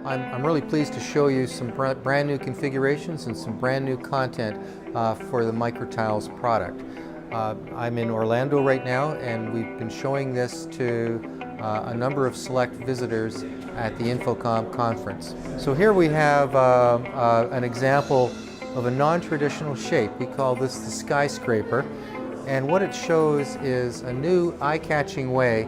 I'm really pleased to show you some brand new configurations and some brand new content for the MicroTiles product. I'm in Orlando right now, and we've been showing this to a number of select visitors at the Infocom conference. So here we have an example of a non-traditional shape. We call this the skyscraper, and what it shows is a new eye-catching way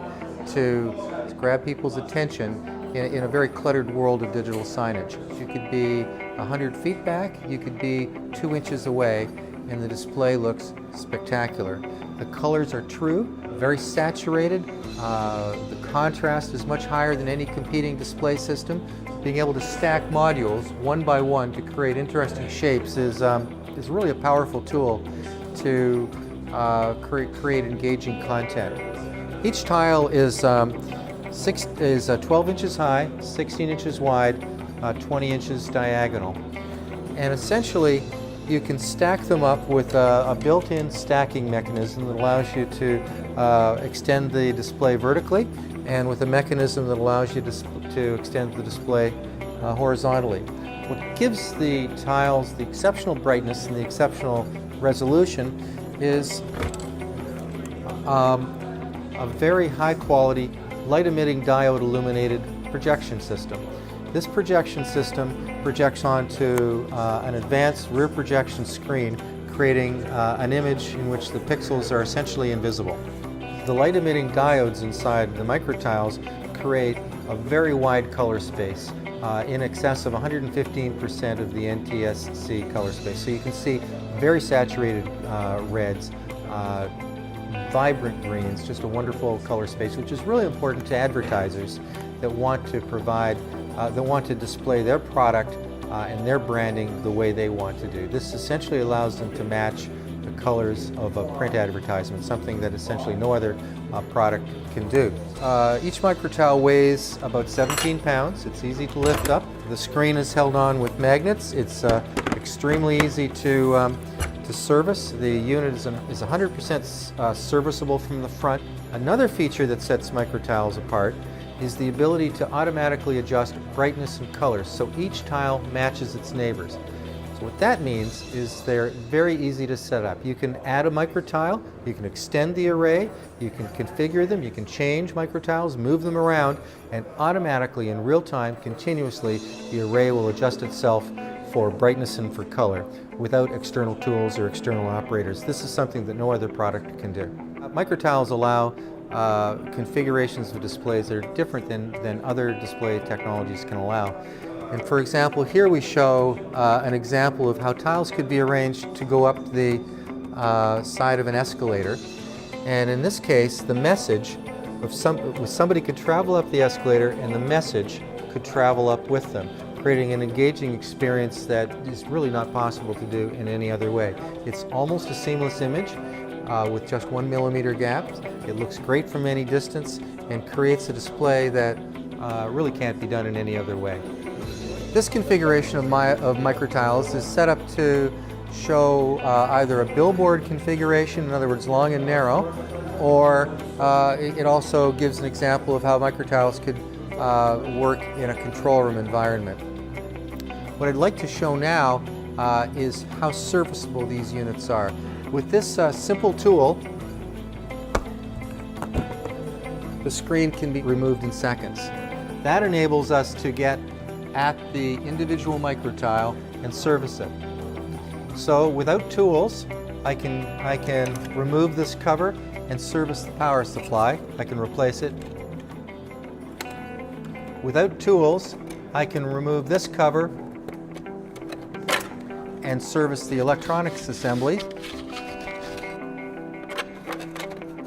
to grab people's attention in a very cluttered world of digital signage. You could be 100 feet back, you could be 2 inches away, and the display looks spectacular. The colors are true, very saturated. The contrast is much higher than any competing display system. Being able to stack modules one by one to create interesting shapes is really a powerful tool to create engaging content. Each tile is 12 inches high, 16 inches wide, 20 inches diagonal. And essentially, you can stack them up with a built-in stacking mechanism that allows you to extend the display vertically, and with a mechanism that allows you to extend the display horizontally. What gives the tiles the exceptional brightness and the exceptional resolution is a very high-quality, light-emitting diode illuminated projection system. This projection system projects onto an advanced rear projection screen, creating an image in which the pixels are essentially invisible. The light-emitting diodes inside the MicroTiles create a very wide color space, in excess of 115% of the NTSC color space. So you can see very saturated reds, vibrant greens, just a wonderful color space, which is really important to advertisers that want to display their product and their branding the way they want to do. This essentially allows them to match the colors of a print advertisement, something that essentially no other product can do. Each MicroTile weighs about 17 pounds. It's easy to lift up. The screen is held on with magnets. It's extremely easy to service. The unit is 100% serviceable from the front. Another feature that sets MicroTiles apart is the ability to automatically adjust brightness and colors, so each tile matches its neighbors. So what that means is they're very easy to set up. You can add a MicroTile, you can extend the array, you can configure them, you can change MicroTiles, move them around, and automatically in real time, continuously, the array will adjust itself for brightness and for color without external tools or external operators. This is something that no other product can do. MicroTiles allow configurations of displays that are different than other display technologies can allow. And for example, here we show an example of how tiles could be arranged to go up the side of an escalator. And in this case, the message of somebody could travel up the escalator and the message could travel up with them, creating an engaging experience that is really not possible to do in any other way. It's almost a seamless image with just 1 millimeter gaps. It looks great from any distance and creates a display that really can't be done in any other way. This configuration of MicroTiles is set up to show either a billboard configuration, in other words long and narrow, or it also gives an example of how MicroTiles could work in a control room environment. What I'd like to show now is how serviceable these units are. With this simple tool, the screen can be removed in seconds. That enables us to get at the individual MicroTile and service it. So without tools, I can remove this cover and service the power supply. I can replace it. Without tools, I can remove this cover and service the electronics assembly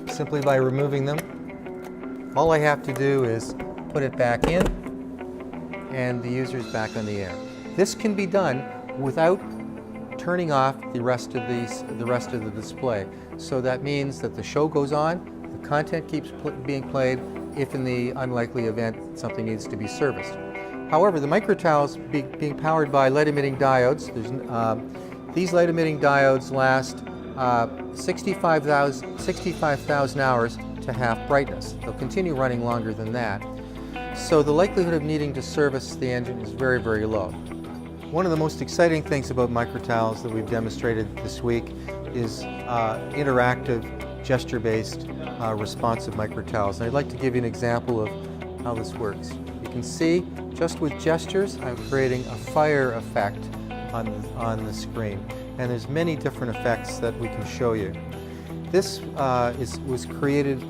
simply by removing them. All I have to do is put it back in, and the user's back on the air. This can be done without turning off the rest of the display. So that means that the show goes on, the content keeps being played, if in the unlikely event something needs to be serviced. However, the MicroTiles being powered by light-emitting diodes, these light-emitting diodes last 65,000 hours to half brightness. They'll continue running longer than that. So the likelihood of needing to service the engine is very, very low. One of the most exciting things about MicroTiles that we've demonstrated this week is interactive, gesture-based, responsive MicroTiles. And I'd like to give you an example of how this works. You can see, just with gestures, I'm creating a fire effect on the screen. And there's many different effects that we can show you. This was created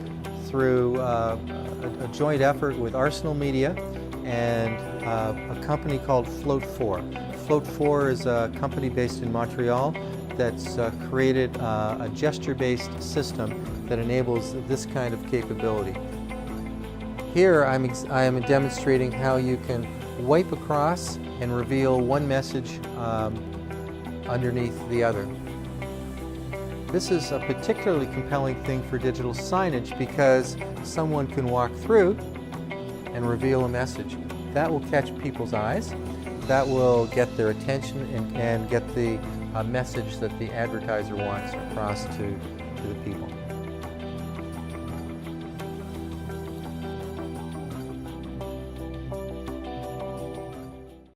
through a joint effort with Arsenal Media and a company called Float 4. Float 4 is a company based in Montreal that's created a gesture-based system that enables this kind of capability. Here I am demonstrating how you can wipe across and reveal one message underneath the other. This is a particularly compelling thing for digital signage because someone can walk through and reveal a message. That will catch people's eyes, that will get their attention and get the message that the advertiser wants across to the people.